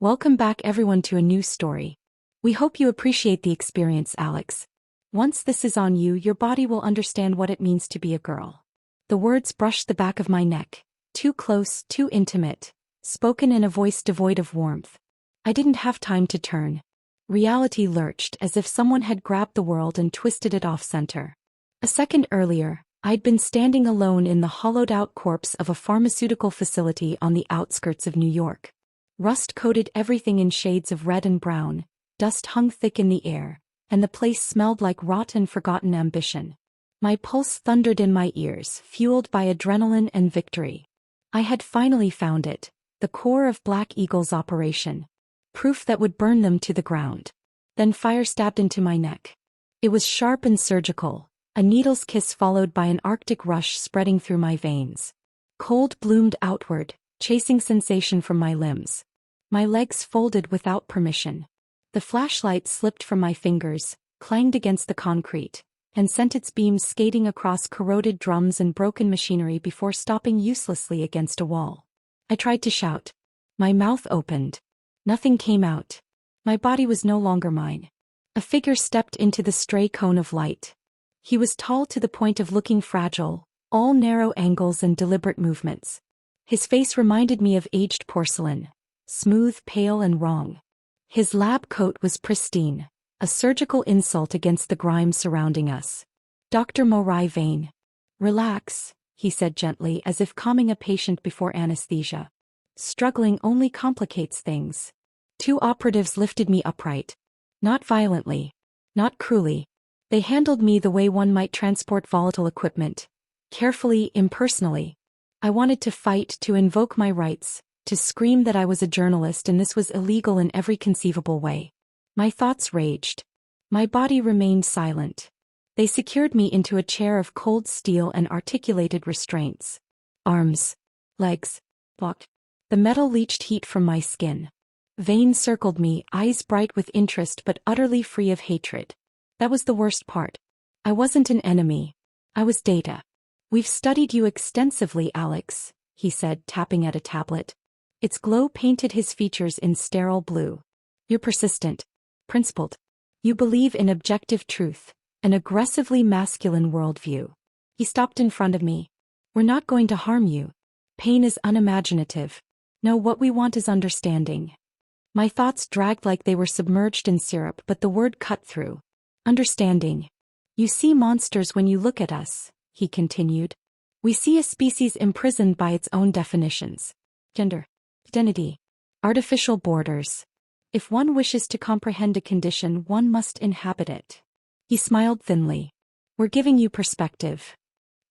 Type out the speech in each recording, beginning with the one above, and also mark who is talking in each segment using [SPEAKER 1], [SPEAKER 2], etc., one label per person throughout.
[SPEAKER 1] Welcome back everyone to a new story. We hope you appreciate the experience, Alex. Once this is on you, your body will understand what it means to be a girl. The words brushed the back of my neck, too close, too intimate, spoken in a voice devoid of warmth. I didn't have time to turn. Reality lurched as if someone had grabbed the world and twisted it off-center. A second earlier, I'd been standing alone in the hollowed-out corpse of a pharmaceutical facility on the outskirts of New York. Rust coated everything in shades of red and brown, dust hung thick in the air, and the place smelled like rotten forgotten ambition. My pulse thundered in my ears, fueled by adrenaline and victory. I had finally found it, the core of Black Eagle's operation. Proof that would burn them to the ground. Then fire stabbed into my neck. It was sharp and surgical, a needle's kiss followed by an Arctic rush spreading through my veins. Cold bloomed outward, chasing sensation from my limbs. My legs folded without permission. The flashlight slipped from my fingers, clanged against the concrete, and sent its beams skating across corroded drums and broken machinery before stopping uselessly against a wall. I tried to shout. My mouth opened. Nothing came out. My body was no longer mine. A figure stepped into the stray cone of light. He was tall to the point of looking fragile, all narrow angles and deliberate movements. His face reminded me of aged porcelain. Smooth, pale, and wrong. His lab coat was pristine, a surgical insult against the grime surrounding us. Dr. Morai Vane. Relax, he said gently as if calming a patient before anesthesia. Struggling only complicates things. Two operatives lifted me upright. Not violently. Not cruelly. They handled me the way one might transport volatile equipment. Carefully, impersonally. I wanted to fight, to invoke my rights. To scream that I was a journalist and this was illegal in every conceivable way. My thoughts raged. My body remained silent. They secured me into a chair of cold steel and articulated restraints. Arms. Legs. Blocked. The metal leached heat from my skin. Vane circled me, eyes bright with interest but utterly free of hatred. That was the worst part. I wasn't an enemy. I was data. We've studied you extensively, Alex, he said, tapping at a tablet. Its glow painted his features in sterile blue. You're persistent. Principled. You believe in objective truth, an aggressively masculine worldview. He stopped in front of me. We're not going to harm you. Pain is unimaginative. No, what we want is understanding. My thoughts dragged like they were submerged in syrup, but the word cut through. Understanding. You see monsters when you look at us, he continued. We see a species imprisoned by its own definitions. Gender. Identity. Artificial borders. If one wishes to comprehend a condition, one must inhabit it. He smiled thinly. We're giving you perspective.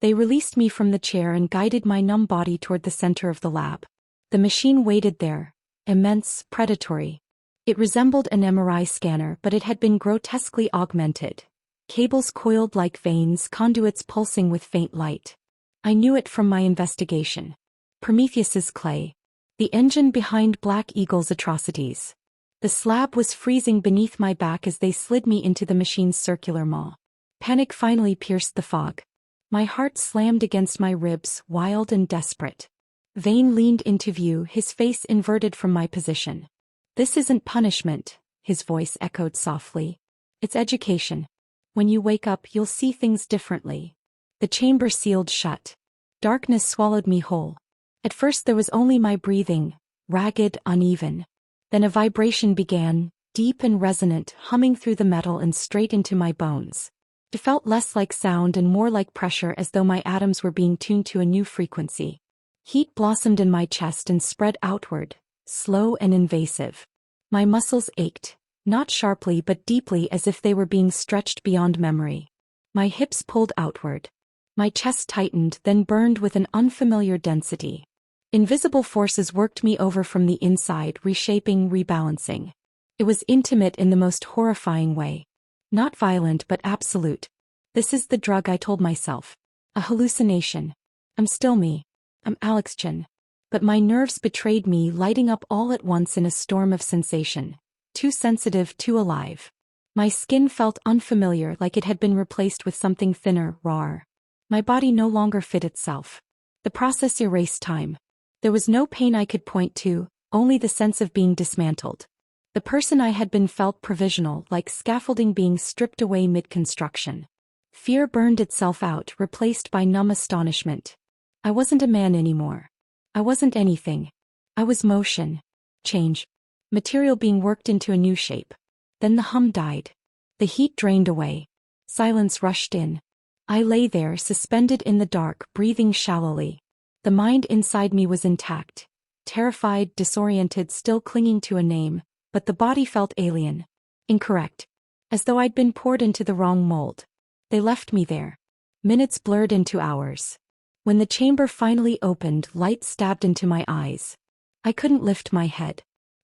[SPEAKER 1] They released me from the chair and guided my numb body toward the center of the lab. The machine waited there, immense, predatory. It resembled an MRI scanner, but it had been grotesquely augmented. Cables coiled like veins, conduits pulsing with faint light. I knew it from my investigation. Prometheus's clay. The engine behind Black Eagle's atrocities. The slab was freezing beneath my back as they slid me into the machine's circular maw. Panic finally pierced the fog. My heart slammed against my ribs, wild and desperate. Vane leaned into view, his face inverted from my position. This isn't punishment, his voice echoed softly. It's education. When you wake up, you'll see things differently. The chamber sealed shut. Darkness swallowed me whole. At first there was only my breathing, ragged, uneven. Then a vibration began, deep and resonant, humming through the metal and straight into my bones. It felt less like sound and more like pressure, as though my atoms were being tuned to a new frequency. Heat blossomed in my chest and spread outward, slow and invasive. My muscles ached, not sharply but deeply, as if they were being stretched beyond memory. My hips pulled outward. My chest tightened, then burned with an unfamiliar density. Invisible forces worked me over from the inside, reshaping, rebalancing. It was intimate in the most horrifying way. Not violent but absolute. This is the drug, I told myself. A hallucination. I'm still me. I'm Alex Chen. But my nerves betrayed me, lighting up all at once in a storm of sensation. Too sensitive, too alive. My skin felt unfamiliar, like it had been replaced with something thinner, rawer. My body no longer fit itself. The process erased time. There was no pain I could point to, only the sense of being dismantled. The person I had been felt provisional, like scaffolding being stripped away mid-construction. Fear burned itself out, replaced by numb astonishment. I wasn't a man anymore. I wasn't anything. I was motion. Change. Material being worked into a new shape. Then the hum died. The heat drained away. Silence rushed in. I lay there, suspended in the dark, breathing shallowly. The mind inside me was intact. Terrified, disoriented, still clinging to a name, but the body felt alien. Incorrect. As though I'd been poured into the wrong mold. They left me there. Minutes blurred into hours. When the chamber finally opened, light stabbed into my eyes. I couldn't lift my head.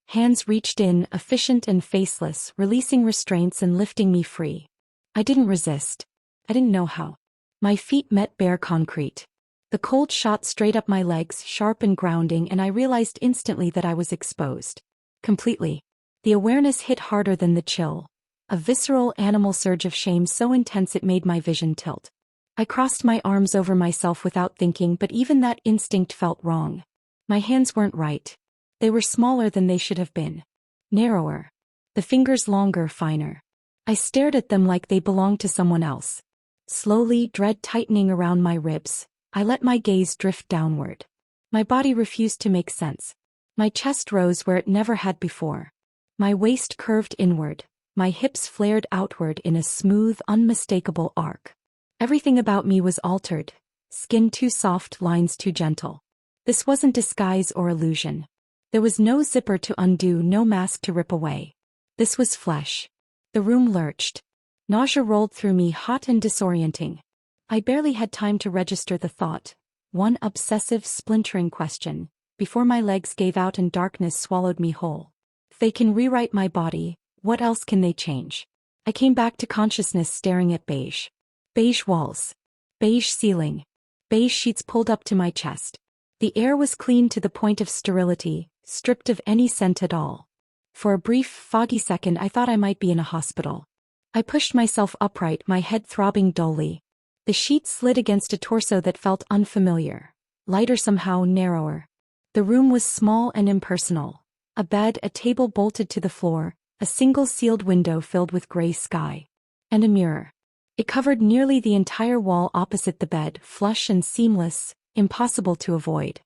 [SPEAKER 1] Hands reached in, efficient and faceless, releasing restraints and lifting me free. I didn't resist. I didn't know how. My feet met bare concrete. The cold shot straight up my legs, sharp and grounding, and I realized instantly that I was exposed. Completely. The awareness hit harder than the chill. A visceral, animal surge of shame so intense it made my vision tilt. I crossed my arms over myself without thinking, but even that instinct felt wrong. My hands weren't right. They were smaller than they should have been. Narrower. The fingers longer, finer. I stared at them like they belonged to someone else. Slowly, dread tightening around my ribs, I let my gaze drift downward. My body refused to make sense. My chest rose where it never had before. My waist curved inward. My hips flared outward in a smooth, unmistakable arc. Everything about me was altered. Skin too soft, lines too gentle. This wasn't disguise or illusion. There was no zipper to undo, no mask to rip away. This was flesh. The room lurched. Nausea rolled through me, hot and disorienting. I barely had time to register the thought. One obsessive, splintering question, before my legs gave out and darkness swallowed me whole. If they can rewrite my body, what else can they change? I came back to consciousness staring at beige. Beige walls. Beige ceiling. Beige sheets pulled up to my chest. The air was clean to the point of sterility, stripped of any scent at all. For a brief, foggy second I thought I might be in a hospital. I pushed myself upright, my head throbbing dully. The sheet slid against a torso that felt unfamiliar. Lighter somehow, narrower. The room was small and impersonal. A bed, a table bolted to the floor, a single sealed window filled with gray sky. And a mirror. It covered nearly the entire wall opposite the bed, flush and seamless, impossible to avoid.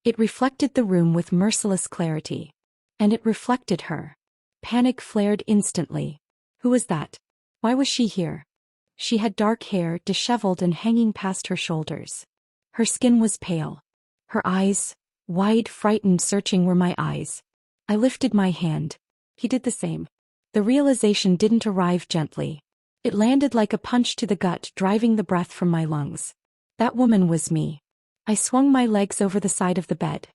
[SPEAKER 1] It reflected the room with merciless clarity. And it reflected her. Panic flared instantly. Who was that? Why was she here? She had dark hair, disheveled and hanging past her shoulders. Her skin was pale. Her eyes, wide, frightened, searching, were my eyes. I lifted my hand. He did the same. The realization didn't arrive gently. It landed like a punch to the gut, driving the breath from my lungs. That woman was me. I swung my legs over the side of the bed.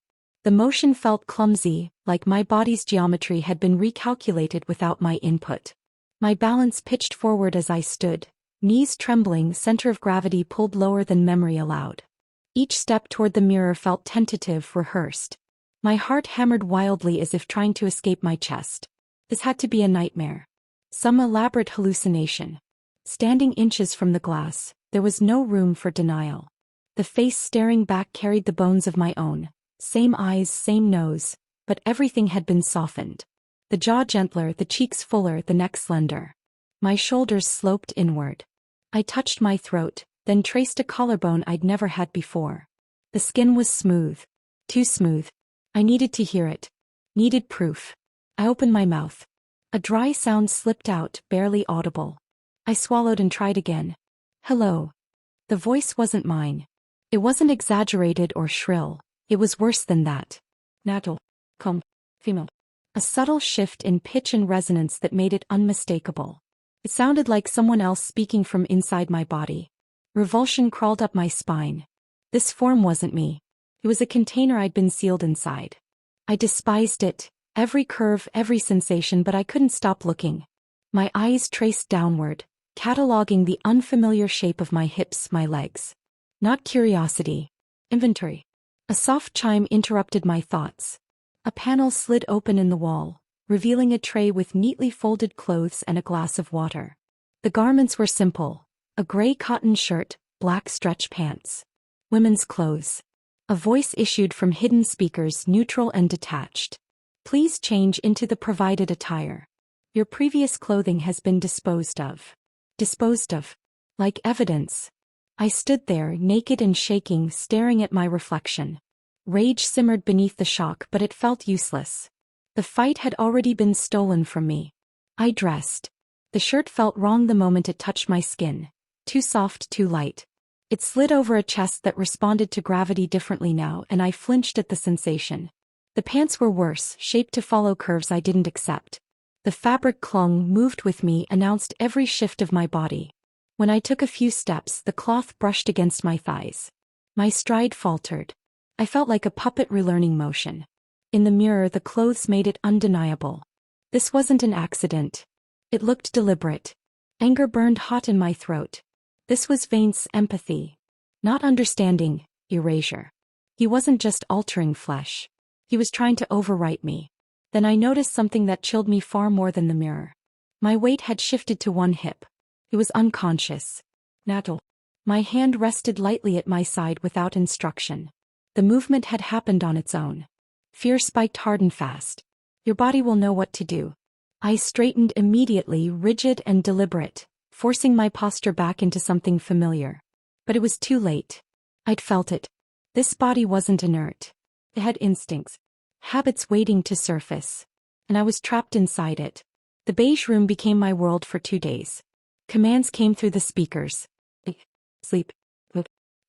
[SPEAKER 1] The motion felt clumsy, like my body's geometry had been recalculated without my input. My balance pitched forward as I stood, knees trembling, center of gravity pulled lower than memory allowed. Each step toward the mirror felt tentative, rehearsed. My heart hammered wildly as if trying to escape my chest. This had to be a nightmare. Some elaborate hallucination. Standing inches from the glass, there was no room for denial. The face staring back carried the bones of my own. Same eyes, same nose, but everything had been softened. The jaw gentler, the cheeks fuller, the neck slender. My shoulders sloped inward. I touched my throat, then traced a collarbone I'd never had before. The skin was smooth. Too smooth. I needed to hear it. Needed proof. I opened my mouth. A dry sound slipped out, barely audible. I swallowed and tried again. Hello. The voice wasn't mine. It wasn't exaggerated or shrill. It was worse than that. Natural. Calm. Female. A subtle shift in pitch and resonance that made it unmistakable. It sounded like someone else speaking from inside my body. Revulsion crawled up my spine. This form wasn't me. It was a container I'd been sealed inside. I despised it, every curve, every sensation, but I couldn't stop looking. My eyes traced downward, cataloging the unfamiliar shape of my hips, my legs. Not curiosity. Inventory. A soft chime interrupted my thoughts. A panel slid open in the wall, revealing a tray with neatly folded clothes and a glass of water. The garments were simple. A gray cotton shirt, black stretch pants. Women's clothes. A voice issued from hidden speakers, neutral and detached. Please change into the provided attire. Your previous clothing has been disposed of. Disposed of? Like evidence. I stood there, naked and shaking, staring at my reflection. Rage simmered beneath the shock, but it felt useless. The fight had already been stolen from me. I dressed. The shirt felt wrong the moment it touched my skin. Too soft, too light. It slid over a chest that responded to gravity differently now, and I flinched at the sensation. The pants were worse, shaped to follow curves I didn't accept. The fabric clung, moved with me, announced every shift of my body. When I took a few steps, the cloth brushed against my thighs. My stride faltered. I felt like a puppet relearning motion. In the mirror, the clothes made it undeniable. This wasn't an accident. It looked deliberate. Anger burned hot in my throat. This was Vance's empathy. Not understanding, erasure. He wasn't just altering flesh. He was trying to overwrite me. Then I noticed something that chilled me far more than the mirror. My weight had shifted to one hip. It was unconscious. Natural. My hand rested lightly at my side without instruction. The movement had happened on its own. Fear spiked hard and fast. Your body will know what to do. I straightened immediately, rigid and deliberate, forcing my posture back into something familiar. But it was too late. I'd felt it. This body wasn't inert. It had instincts. Habits waiting to surface. And I was trapped inside it. The beige room became my world for 2 days. Commands came through the speakers. Sleep.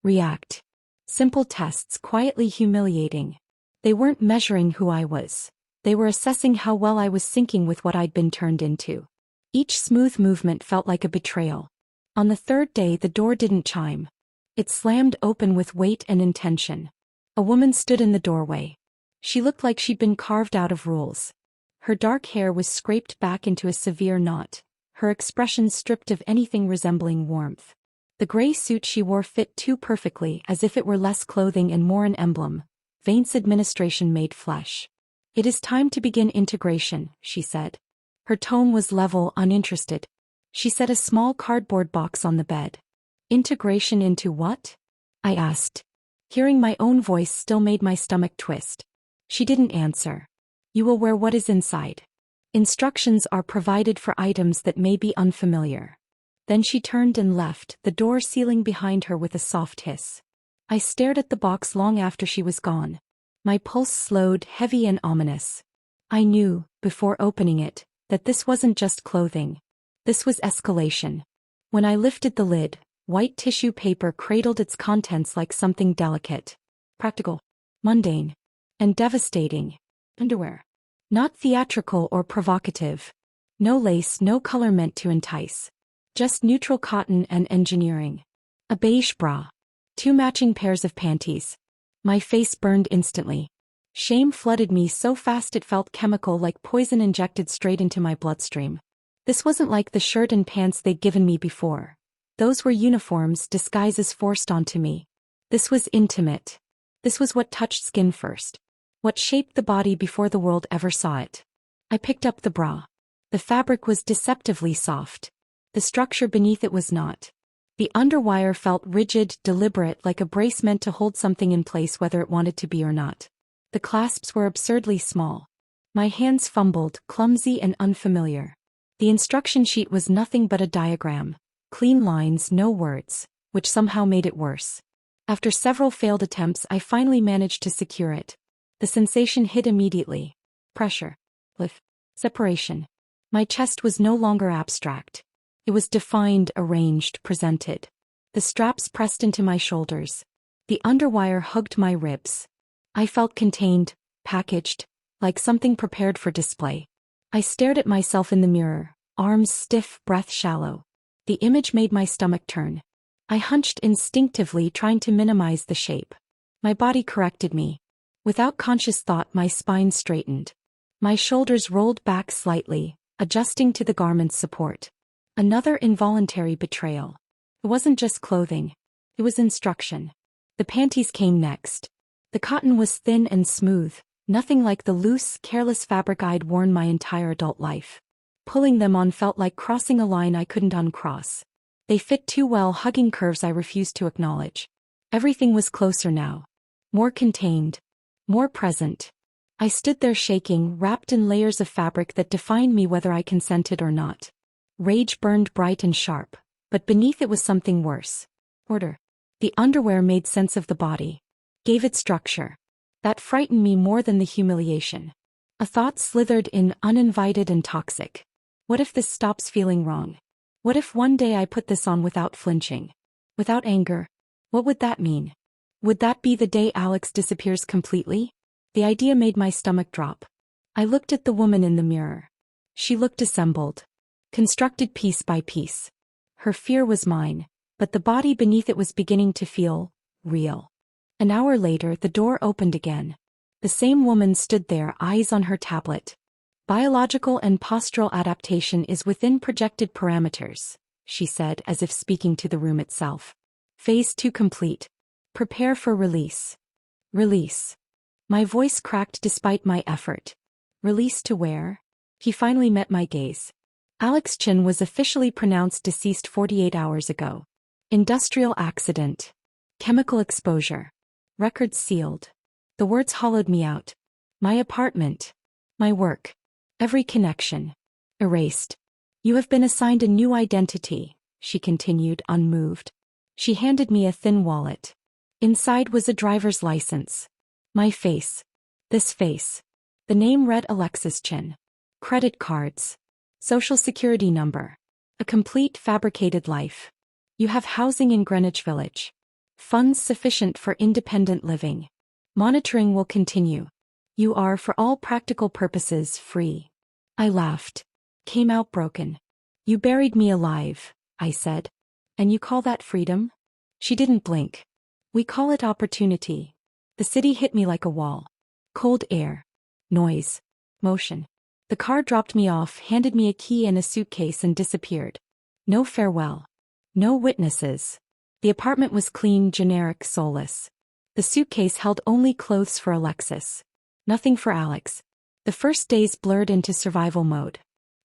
[SPEAKER 1] React. Simple tests, quietly humiliating. They weren't measuring who I was. They were assessing how well I was syncing with what I'd been turned into. Each smooth movement felt like a betrayal. On the 3rd day, the door didn't chime. It slammed open with weight and intention. A woman stood in the doorway. She looked like she'd been carved out of rules. Her dark hair was scraped back into a severe knot, her expression stripped of anything resembling warmth. The gray suit she wore fit too perfectly, as if it were less clothing and more an emblem. Vance's administration made flesh. "It is time to begin integration," she said. Her tone was level, uninterested. She set a small cardboard box on the bed. "Integration into what?" I asked. Hearing my own voice still made my stomach twist. She didn't answer. "You will wear what is inside. Instructions are provided for items that may be unfamiliar." Then she turned and left, the door sealing behind her with a soft hiss. I stared at the box long after she was gone. My pulse slowed, heavy and ominous. I knew, before opening it, that this wasn't just clothing. This was escalation. When I lifted the lid, white tissue paper cradled its contents like something delicate. Practical. Mundane. And devastating. Underwear. Not theatrical or provocative. No lace, no color meant to entice. Just neutral cotton and engineering. A beige bra. 2 matching pairs of panties. My face burned instantly. Shame flooded me so fast it felt chemical, like poison injected straight into my bloodstream. This wasn't like the shirt and pants they'd given me before. Those were uniforms, disguises forced onto me. This was intimate. This was what touched skin first. What shaped the body before the world ever saw it. I picked up the bra. The fabric was deceptively soft. The structure beneath it was not. The underwire felt rigid, deliberate, like a brace meant to hold something in place whether it wanted to be or not. The clasps were absurdly small. My hands fumbled, clumsy and unfamiliar. The instruction sheet was nothing but a diagram. Clean lines, no words, which somehow made it worse. After several failed attempts, I finally managed to secure it. The sensation hit immediately. Pressure. Lift. Separation. My chest was no longer abstract. It was defined, arranged, presented. The straps pressed into my shoulders. The underwire hugged my ribs. I felt contained, packaged, like something prepared for display. I stared at myself in the mirror, arms stiff, breath shallow. The image made my stomach turn. I hunched instinctively, trying to minimize the shape. My body corrected me. Without conscious thought, my spine straightened. My shoulders rolled back slightly, adjusting to the garment's support. Another involuntary betrayal. It wasn't just clothing. It was instruction. The panties came next. The cotton was thin and smooth, nothing like the loose, careless fabric I'd worn my entire adult life. Pulling them on felt like crossing a line I couldn't uncross. They fit too well, hugging curves I refused to acknowledge. Everything was closer now. More contained. More present. I stood there shaking, wrapped in layers of fabric that defined me whether I consented or not. Rage burned bright and sharp, but beneath it was something worse. Order. The underwear made sense of the body, gave it structure. That frightened me more than the humiliation. A thought slithered in, uninvited and toxic. What if this stops feeling wrong? What if one day I put this on without flinching? Without anger? What would that mean? Would that be the day Alex disappears completely? The idea made my stomach drop. I looked at the woman in the mirror. She looked assembled, constructed piece by piece. Her fear was mine, but the body beneath it was beginning to feel real. An hour later, the door opened again. The same woman stood there, eyes on her tablet. Biological and postural adaptation is within projected parameters, she said, as if speaking to the room itself. Phase 2 complete. Prepare for release. Release. My voice cracked despite my effort. Release to where? He finally met my gaze. Alex Chin was officially pronounced deceased 48 hours ago. Industrial accident. Chemical exposure. Records sealed. The words hollowed me out. My apartment. My work. Every connection. Erased. You have been assigned a new identity, she continued, unmoved. She handed me a thin wallet. Inside was a driver's license. My face. This face. The name read Alexis Chin. Credit cards. Social security number. A complete fabricated life. You have housing in Greenwich Village. Funds sufficient for independent living. Monitoring will continue. You are, for all practical purposes, free. I laughed. Came out broken. You buried me alive, I said. And you call that freedom? She didn't blink. We call it opportunity. The city hit me like a wall. Cold air. Noise. Motion. The car dropped me off, handed me a key and a suitcase and disappeared. No farewell. No witnesses. The apartment was clean, generic, soulless. The suitcase held only clothes for Alexis. Nothing for Alex. The first days blurred into survival mode.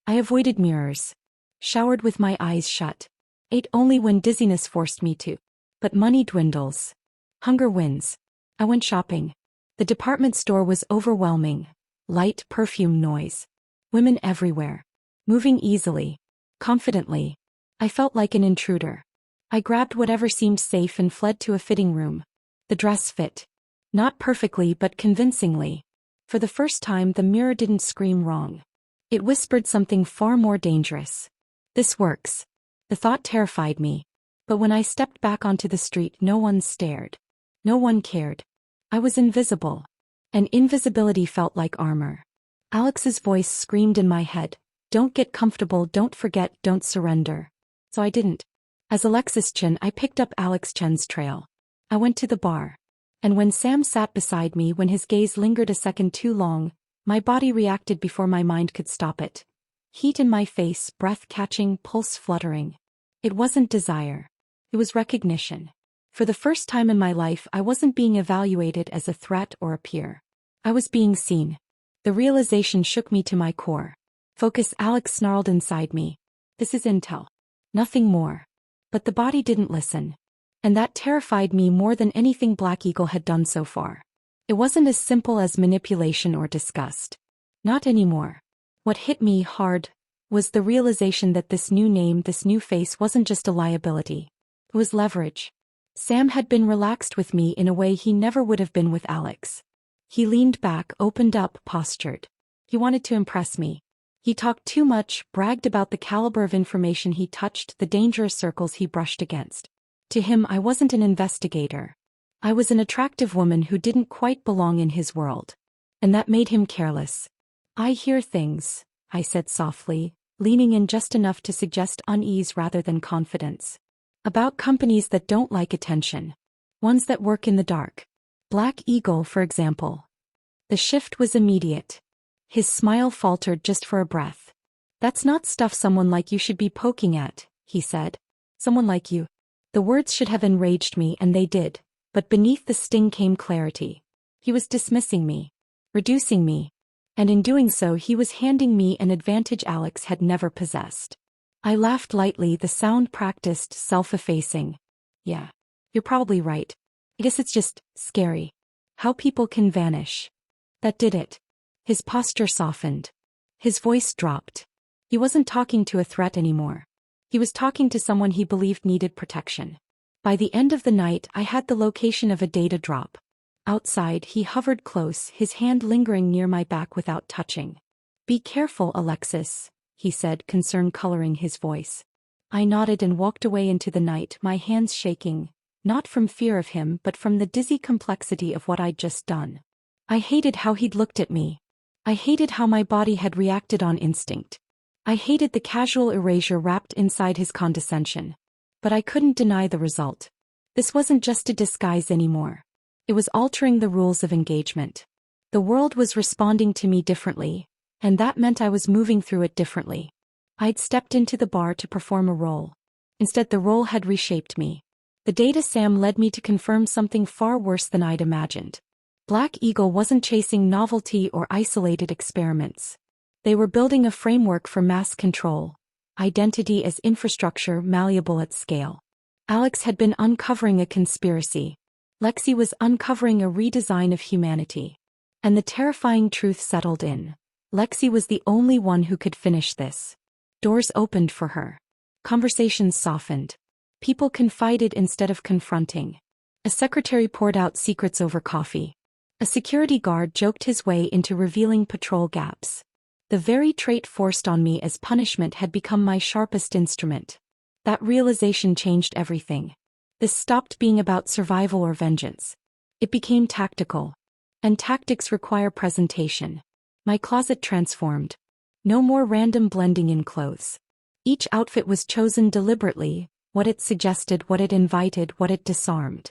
[SPEAKER 1] I avoided mirrors. Showered with my eyes shut. Ate only when dizziness forced me to. But money dwindles. Hunger wins. I went shopping. The department store was overwhelming. Light, perfume, noise. Women everywhere. Moving easily. Confidently. I felt like an intruder. I grabbed whatever seemed safe and fled to a fitting room. The dress fit. Not perfectly but convincingly. For the first time the mirror didn't scream wrong. It whispered something far more dangerous. This works. The thought terrified me. But when I stepped back onto the street, no one stared. No one cared. I was invisible. And invisibility felt like armor. Alex's voice screamed in my head. Don't get comfortable, don't forget, don't surrender. So I didn't. As Alexis Chin, I picked up Alex Chen's trail. I went to the bar. And when Sam sat beside me, when his gaze lingered a second too long, my body reacted before my mind could stop it. Heat in my face, breath catching, pulse fluttering. It wasn't desire. It was recognition. For the first time in my life, I wasn't being evaluated as a threat or a peer. I was being seen. The realization shook me to my core. Focus, Alex snarled inside me. This is intel. Nothing more. But the body didn't listen. And that terrified me more than anything Black Eagle had done so far. It wasn't as simple as manipulation or disgust. Not anymore. What hit me hard was the realization that this new name, this new face wasn't just a liability. It was leverage. Sam had been relaxed with me in a way he never would have been with Alex. He leaned back, opened up, postured. He wanted to impress me. He talked too much, bragged about the caliber of information he touched, the dangerous circles he brushed against. To him, I wasn't an investigator. I was an attractive woman who didn't quite belong in his world. And that made him careless. I hear things, I said softly, leaning in just enough to suggest unease rather than confidence. About companies that don't like attention. Ones that work in the dark. Black Eagle, for example. The shift was immediate. His smile faltered just for a breath. That's not stuff someone like you should be poking at, he said. Someone like you. The words should have enraged me, and they did, but beneath the sting came clarity. He was dismissing me. Reducing me. And in doing so he was handing me an advantage Alex had never possessed. I laughed lightly, the sound practiced, self-effacing. Yeah. You're probably right. I guess it's just scary. How people can vanish. That did it. His posture softened. His voice dropped. He wasn't talking to a threat anymore. He was talking to someone he believed needed protection. By the end of the night, I had the location of a data drop. Outside, he hovered close, his hand lingering near my back without touching. "Be careful, Alexis," he said, concern coloring his voice. I nodded and walked away into the night, my hands shaking, not from fear of him but from the dizzy complexity of what I'd just done. I hated how he'd looked at me. I hated how my body had reacted on instinct. I hated the casual erasure wrapped inside his condescension. But I couldn't deny the result. This wasn't just a disguise anymore. It was altering the rules of engagement. The world was responding to me differently, and that meant I was moving through it differently. I'd stepped into the bar to perform a role. Instead, the role had reshaped me. The data Sam led me to confirm something far worse than I'd imagined. Black Eagle wasn't chasing novelty or isolated experiments. They were building a framework for mass control, identity as infrastructure malleable at scale. Alex had been uncovering a conspiracy. Lexi was uncovering a redesign of humanity. And the terrifying truth settled in. Lexi was the only one who could finish this. Doors opened for her. Conversations softened. People confided instead of confronting. A secretary poured out secrets over coffee. A security guard joked his way into revealing patrol gaps. The very trait forced on me as punishment had become my sharpest instrument. That realization changed everything. This stopped being about survival or vengeance. It became tactical. And tactics require presentation. My closet transformed. No more random blending in clothes. Each outfit was chosen deliberately, what it suggested, what it invited, what it disarmed.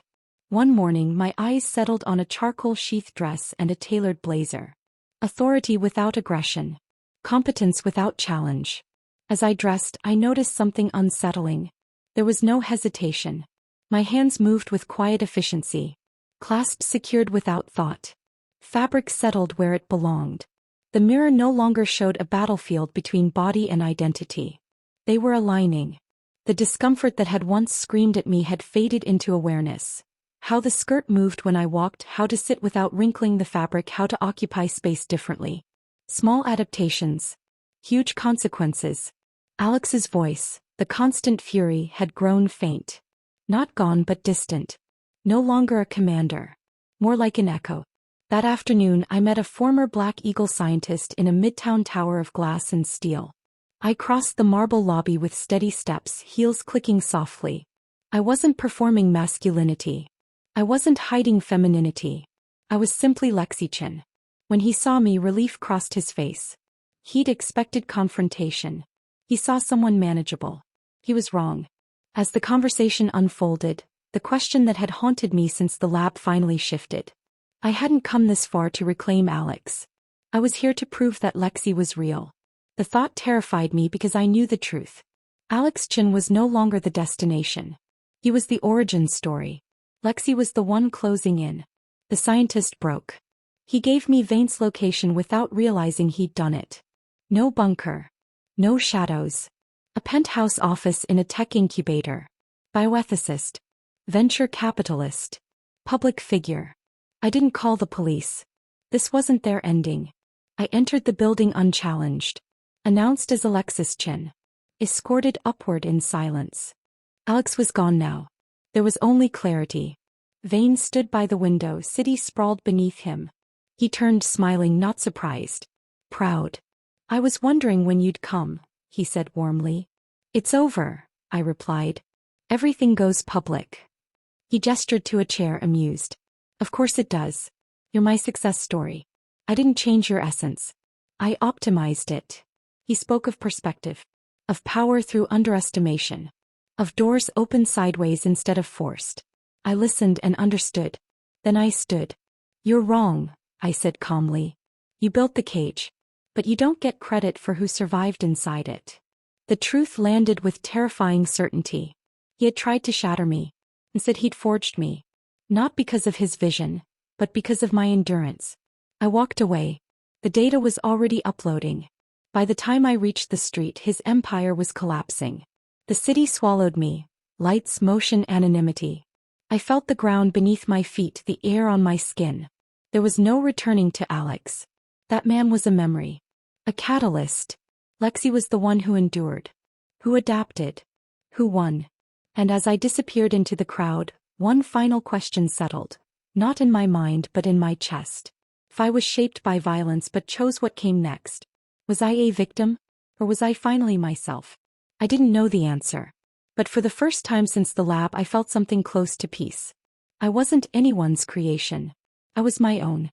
[SPEAKER 1] One morning my eyes settled on a charcoal sheath dress and a tailored blazer. Authority without aggression. Competence without challenge. As I dressed, I noticed something unsettling. There was no hesitation. My hands moved with quiet efficiency. Clasps secured without thought. Fabric settled where it belonged. The mirror no longer showed a battlefield between body and identity. They were aligning. The discomfort that had once screamed at me had faded into awareness. How the skirt moved when I walked, how to sit without wrinkling the fabric, how to occupy space differently. Small adaptations. Huge consequences. Alex's voice, the constant fury, had grown faint. Not gone but distant. No longer a commander. More like an echo. That afternoon I met a former Black Eagle scientist in a midtown tower of glass and steel. I crossed the marble lobby with steady steps, heels clicking softly. I wasn't performing masculinity. I wasn't hiding femininity. I was simply Lexi Chin. When he saw me, relief crossed his face. He'd expected confrontation. He saw someone manageable. He was wrong. As the conversation unfolded, the question that had haunted me since the lab finally shifted. I hadn't come this far to reclaim Alex. I was here to prove that Lexi was real. The thought terrified me because I knew the truth. Alex Chin was no longer the destination. He was the origin story. Lexi was the one closing in. The scientist broke. He gave me Vane's location without realizing he'd done it. No bunker. No shadows. A penthouse office in a tech incubator. Bioethicist. Venture capitalist. Public figure. I didn't call the police. This wasn't their ending. I entered the building unchallenged. Announced as Alexis Chin. Escorted upward in silence. Alex was gone now. There was only clarity. Vane stood by the window, city sprawled beneath him. He turned, smiling, not surprised. Proud. I was wondering when you'd come, he said warmly. It's over, I replied. Everything goes public. He gestured to a chair, amused. Of course it does. You're my success story. I didn't change your essence. I optimized it. He spoke of perspective. Of power through underestimation. Of doors open sideways instead of forced. I listened and understood. Then I stood. You're wrong, I said calmly. You built the cage. But you don't get credit for who survived inside it. The truth landed with terrifying certainty. He had tried to shatter me. Instead he'd forged me. Not because of his vision, but because of my endurance. I walked away. The data was already uploading. By the time I reached the street, his empire was collapsing. The city swallowed me. Lights, motion, anonymity. I felt the ground beneath my feet, the air on my skin. There was no returning to Alex. That man was a memory. A catalyst. Lexi was the one who endured. Who adapted. Who won. And as I disappeared into the crowd, one final question settled. Not in my mind but in my chest. If I was shaped by violence but chose what came next. Was I a victim? Or was I finally myself? I didn't know the answer. But for the first time since the lab I felt something close to peace. I wasn't anyone's creation. I was my own.